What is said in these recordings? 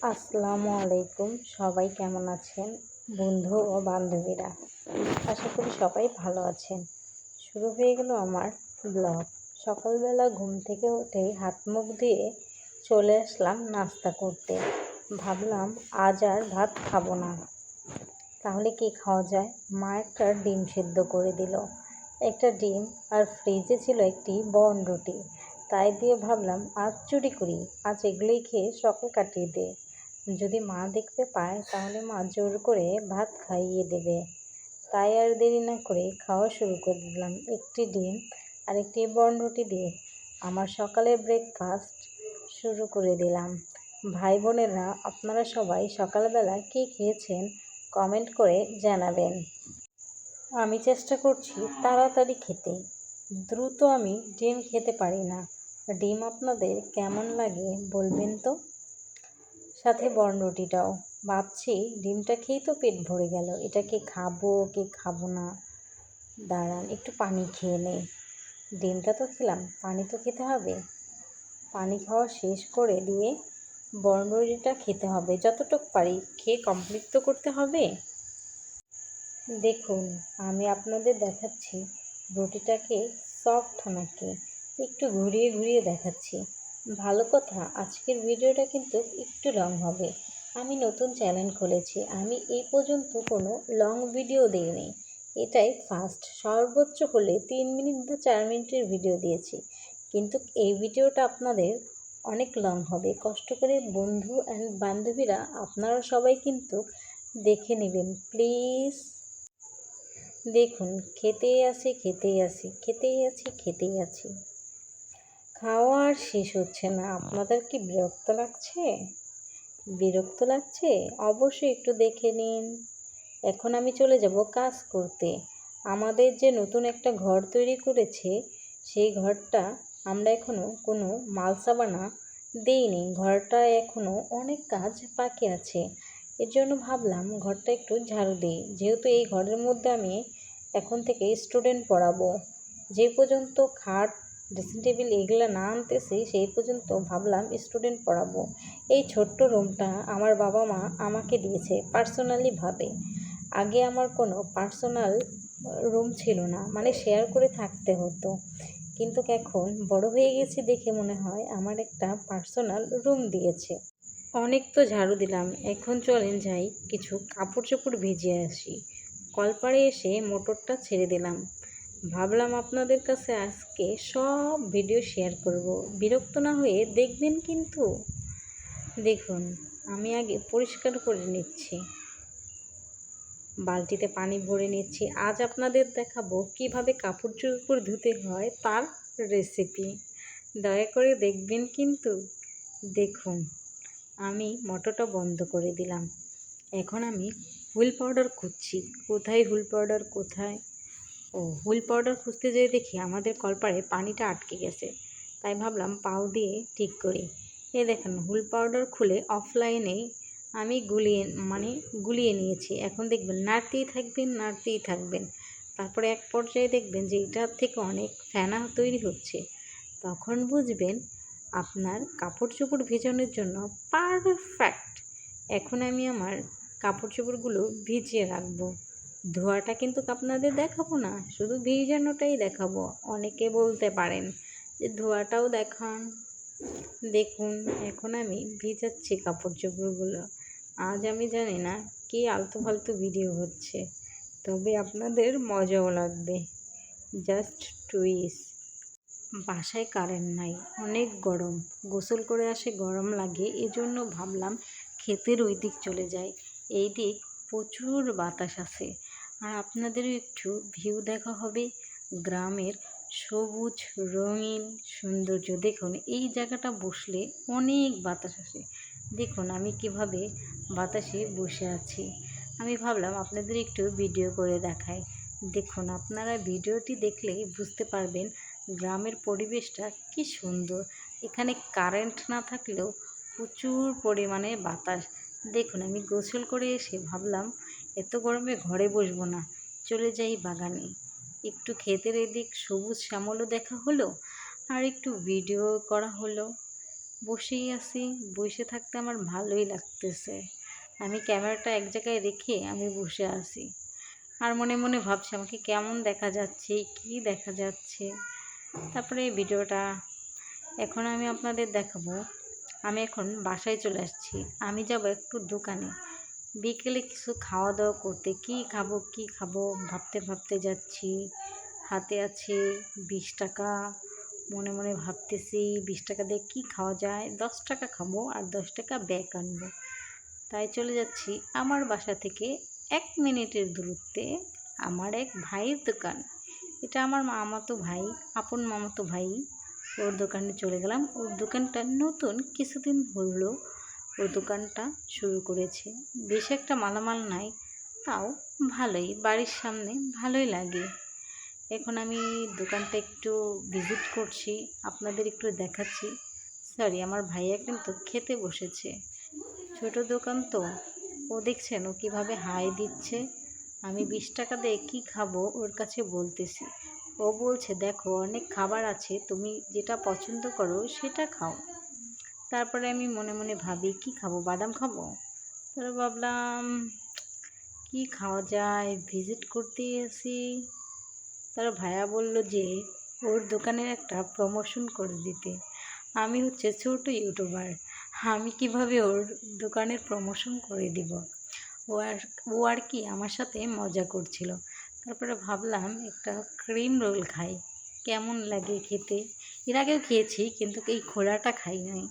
আসসালামু আলাইকুম। সবাই কেমন আছেন? বন্ধু ও বান্ধবীরা, আশা করি সবাই ভালো আছেন। শুরু হয়ে গেল আমার ব্লগ। সকালবেলা ঘুম থেকে উঠেই হাত মুখ ধুয়ে চলে আসলাম নাস্তা করতে। ভাবলাম আজ আর ভাত খাবো না, তাহলে কি খাওয়া যায়? মা একটা ডিম সেদ্ধ করে দিল। একটা ডিম আর ফ্রিজে ছিল একটি বনরুটি। তাই দিয়ে ভাবলাম আজ চুরি করি, আজ এগুলোই খেয়ে সকাল কাটিয়ে দে। যদি মা দেখতে পায় তাহলে মা জোর করে ভাত খাইয়ে দেবে। তাই আর দেরি না করে খাওয়া শুরু করে দিলাম। একটি ডিম আর একটি বনরুটি দিয়ে আমার সকালের ব্রেকফাস্ট শুরু করে দিলাম। ভাই বোনেরা, আপনারা সবাই সকালবেলা কী খেয়েছেন কমেন্ট করে জানাবেন। আমি চেষ্টা করছি তাড়াতাড়ি খেতে। দ্রুত আমি ডিম খেতে পারি না। ডিম আপনাদের কেমন লাগে বলবেন তো? সাথে বনরুটিটাও। ভাবছি ডিমটা খেয়েই তো পেট ভরে গেল, এটাকে খাবো কি খাবো না। দাঁড়ান একটু পানি খেয়ে নেই। ডিমটা তো খেলাম, পানি তো খেতে হবে। পানি খাওয়া শেষ করে দিয়ে বনরুটিটা খেতে হবে, যতটুকু পারি খেয়ে কমপ্লিট তো করতে হবে। দেখুন, আমি আপনাদের দেখাচ্ছি রুটিটাকে সফট নাকি, একটু ঘুরিয়ে ঘুরিয়ে দেখাচ্ছি। ভালো কথা, আজকের ভিডিওটা কিন্তু একটু লং হবে। আমি নতুন চ্যানেল খুলেছি, আমি এই পর্যন্ত কোনো লং ভিডিও দিইনি। এটাই ফার্স্ট। সর্বোচ্চ হলে 3 মিনিট বা 4 মিনিটের ভিডিও দিয়েছি, কিন্তু এই ভিডিওটা আপনাদের অনেক লং হবে। কষ্ট করে বন্ধু অ্যান্ড বান্ধবীরা আপনারা সবাই কিন্তু দেখে নেবেন প্লিজ। দেখুন, খেতেই আছি। খাওয়া আর শেষ হচ্ছে না। আপনাদের কি বিরক্ত লাগছে? অবশ্যই একটু দেখে নিন। এখন আমি চলে যাব কাজ করতে। আমাদের যে নতুন একটা ঘর তৈরি করেছে, সেই ঘরটা আমরা এখনও কোনো মালসাবানা দিইনি। ঘরটা এখনও অনেক কাজ বাকি আছে। এর জন্য ভাবলাম ঘরটা একটু ঝাড়ু দিই, যেহেতু এই ঘরের মধ্যে আমি এখন থেকে স্টুডেন্ট পড়াবো। যে পর্যন্ত খাট, ড্রেসিং টেবিল এগুলো না আনতেছি সেই পর্যন্ত ভাবলাম স্টুডেন্ট পড়াবো। এই ছোট্ট রুমটা আমার বাবা মা আমাকে দিয়েছে পার্সোনালিভাবে। আগে আমার কোনো পার্সোনাল রুম ছিল না, মানে শেয়ার করে থাকতে হতো। কিন্তু এখন বড় হয়ে গেছি দেখে মনে হয় আমার একটা পার্সোনাল রুম দিয়েছে। অনেক তো ঝাড়ু দিলাম, এখন চলেন যাই কিছু কাপড় চোপড় ভিজিয়ে আসি। কলপাড়ে এসে মোটরটা ছেড়ে দিলাম। ভাবলাম আপনাদের কাছে আজকে সব ভিডিও শেয়ার করব, বিরক্ত না হয়ে দেখবেন কিন্তু। দেখুন, আমি আগে পরিষ্কার করে নিচ্ছি, বালতিতে পানি ভরে নিচ্ছি। আজ আপনাদের দেখাবো কিভাবে কাপড় চোপড় ধুতে হয় তার রেসিপি। দয়া করে দেখবেন কিন্তু। দেখুন, আমি মোটরটা বন্ধ করে দিলাম। এখন আমি হুইল পাউডার খুঁজছি। কোথায়? হুইল পাউডার খুঁজতে যেয়ে দেখি আমাদের কলপাড়ে পানিটা আটকে গেছে। তাই ভাবলাম পাও দিয়ে ঠিক করি। দেখেন, হুইল পাউডার খুলে অফলাইনেই আমি গুলিয়ে নিয়েছি। এখন দেখবেন নাড়তেই থাকবেন। তারপরে এক পর্যায়ে দেখবেন যে এটার থেকে অনেক ফেনা তৈরি হচ্ছে। তখন বুঝবেন আপনার কাপড় চোপড় ভেজানোর জন্য পারফেক্ট। এখন আমি আমার কাপড় চোপড়গুলো ভিজিয়ে রাখবো। ধোয়াটা কিন্তু আপনাদের দেখাবো না, শুধু ভিজানোটাই দেখাবো। অনেকে বলতে পারেন যে ধোয়াটাও দেখান। দেখুন, এখন আমি ভিজাচ্ছি কাপড় চোপড়গুলো। আজ আমি জানি না কি আলতু ফালতু ভিডিও হচ্ছে, তবে আপনাদের মজাও লাগবে। জাস্ট টুইস। বাসায় কারেন্ট নাই, অনেক গরম। গোসল করে আসে গরম লাগে, এজন্য ভাবলাম ক্ষেতের ওই দিক চলে যাই। এই দিক প্রচুর বাতাস আছে, আর আপনাদেরও একটু ভিউ দেখা হবে গ্রামের সবুজ রঙিন সৌন্দর্য। দেখুন, এই জায়গাটা বসলে অনেক বাতাস আসে। দেখুন আমি কিভাবে বাতাসে বসে আছি। আমি ভাবলাম আপনাদের একটু ভিডিও করে দেখাই। দেখুন, আপনারা ভিডিওটি দেখলেই বুঝতে পারবেন গ্রামের পরিবেশটা কি সুন্দর। এখানে কারেন্ট না থাকলেও প্রচুর পরিমাণে বাতাস। দেখুন, আমি গোসল করে এসে ভাবলাম এত গরমে ঘরে বসবো না, চলে যাই বাগানে। একটু ক্ষেতের এদিক সবুজ শ্যামলও দেখা হলো, আর একটু ভিডিও করা হলো। বসেই আছি, বসে থাকতে আমার ভালোই লাগতেছে। আমি ক্যামেরাটা এক জায়গায় রেখে আমি বসে আছি, আর মনে মনে ভাবছি আমাকে কেমন দেখা যাচ্ছে, কি দেখা যাচ্ছে। তারপরে এই ভিডিওটা এখন আমি আপনাদের দেখাবো। আমি এখন বাসায় চলে আসছি, আমি যাব একটু দোকানে বিকেলে কিছু খাওয়া দাওয়া করতে। কি খাবো ভাবতে ভাবতে যাচ্ছি। হাতে আছে 20 টাকা, মনে মনে ভাবতেছি 20 টাকা দিয়ে কী খাওয়া যায়। 10 টাকা খাবো আর 10 টাকা ব্যাগ আনবো। তাই চলে যাচ্ছি আমার বাসা থেকে 1 মিনিটের দূরত্বে আমার এক ভাইয়ের দোকান। এটা আমার মামাতো ভাই, আপন মামাতো ভাই। ওর দোকানে চলে গেলাম। ওর দোকানটা নতুন, কিছুদিন হলো ওর দোকানটা শুরু করেছে। বেশ একটা মালামাল নাই, তাও ভালোই, বাড়ির সামনে ভালোই লাগে। এখন আমি দোকানটা একটু ভিজিট করছি, আপনাদের একটু দেখাচ্ছি। সরি, আমার ভাইয়া কিন্তু খেতে বসেছে। ছোট দোকান তো, ও দেখছেন ও কীভাবে হাই দিচ্ছে। আমি 20 টাকা দিয়ে কী খাবো ওর কাছে বলতেছি। ও বলছে, দেখো অনেক খাবার আছে, তুমি যেটা পছন্দ করো সেটা খাও। তারপরে আমি মনে মনে ভাবি কি খাবো, বাদাম খাবো। তারপর ভাবলাম কি খাওয়া যায়, ভিজিট করতে এসি। তার ভাইয়া বলল যে ওর দোকানের একটা প্রমোশন করে দিতে। আমি হচ্ছে ছোট ইউটিউবার, আমি কিভাবে ওর দোকানের প্রমোশন করে দিব। ও আর কি আমার সাথে মজা করছিল। তারপরে ভাবলাম একটা ক্রিম রোল খাই, কেমন লাগে খেতে। এর আগেও খেয়েছি কিন্তু এই খোলাটা খাই নাই।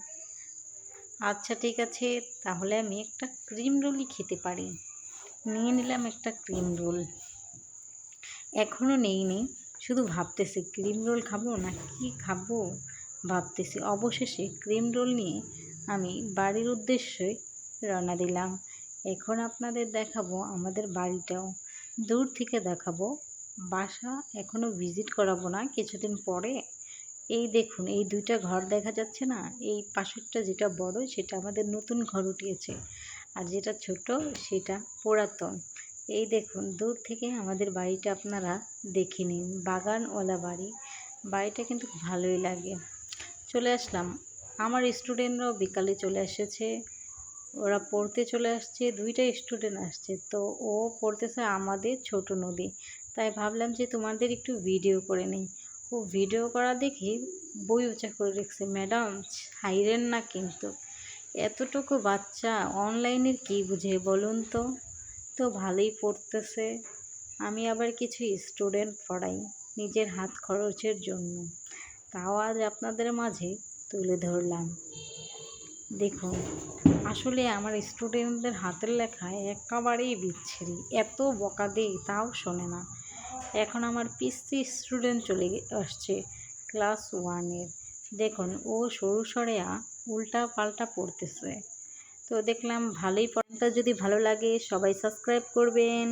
আচ্ছা ঠিক আছে, তাহলে আমি একটা ক্রিম রোলই খেতে পারি। নিয়ে নিলাম একটা ক্রিম রোল। এখনও নেইনি, শুধু ভাবতেছি ক্রিম রোল খাবো না কি খাবো ভাবতেছি। অবশেষে ক্রিম রোল নিয়ে আমি বাড়ির উদ্দেশ্যে রওনা দিলাম। এখন আপনাদের দেখাবো আমাদের বাড়িটাও, দূর থেকে দেখাবো। বাসা এখনও ভিজিট করাবো না, কিছুদিন পরে। এই দেখুন, এই 2টা ঘর দেখা যাচ্ছে না, এই পাশেরটা যেটা বড় সেটা আমাদের নতুন ঘর উঠিয়েছে, আর যেটা ছোট সেটা পুরাতন। এই দেখুন, দূর থেকে আমাদের বাড়িটা আপনারা দেখে নিন, বাগানওয়ালা বাড়ি। বাড়িটা কিন্তু ভালোই লাগে। চলে আসলাম, আমার স্টুডেন্টরাও বিকালে চলে এসেছে, ওরা পড়তে চলে আসছে। 2টা স্টুডেন্ট আসছে, তো ও পড়তেছে আমাদের ছোট নদী। তাই ভাবলাম যে তোমাদের একটু ভিডিও করে নিই। ও ভিডিও করা দেখে বই উঁচা করে রেখেছে, ম্যাডাম ছাইরেন না কিন্তু। এতটুকু বাচ্চা অনলাইনের কী বুঝে বলুন তো। তো ভালোই পড়তেছে। আমি আবার কিছু স্টুডেন্ট পড়াই নিজের হাত খরচের জন্য, তাও আজ আপনাদের মাঝে তুলে ধরলাম। দেখুন, আসলে আমার স্টুডেন্টদের হাতের লেখা একেবারেই বিচ্ছিরি, এত বকা দিই তাও শোনে না। এখন আমার পিসি স্টুডেন্ট চলে আসছে ক্লাস 1-এর। দেখুন, ও সরু সরেয়া উল্টা পাল্টা পড়তেছে। তো দেখলাম ভালোই। পড়াটা যদি ভালো লাগে সবাই সাবস্ক্রাইব করবেন।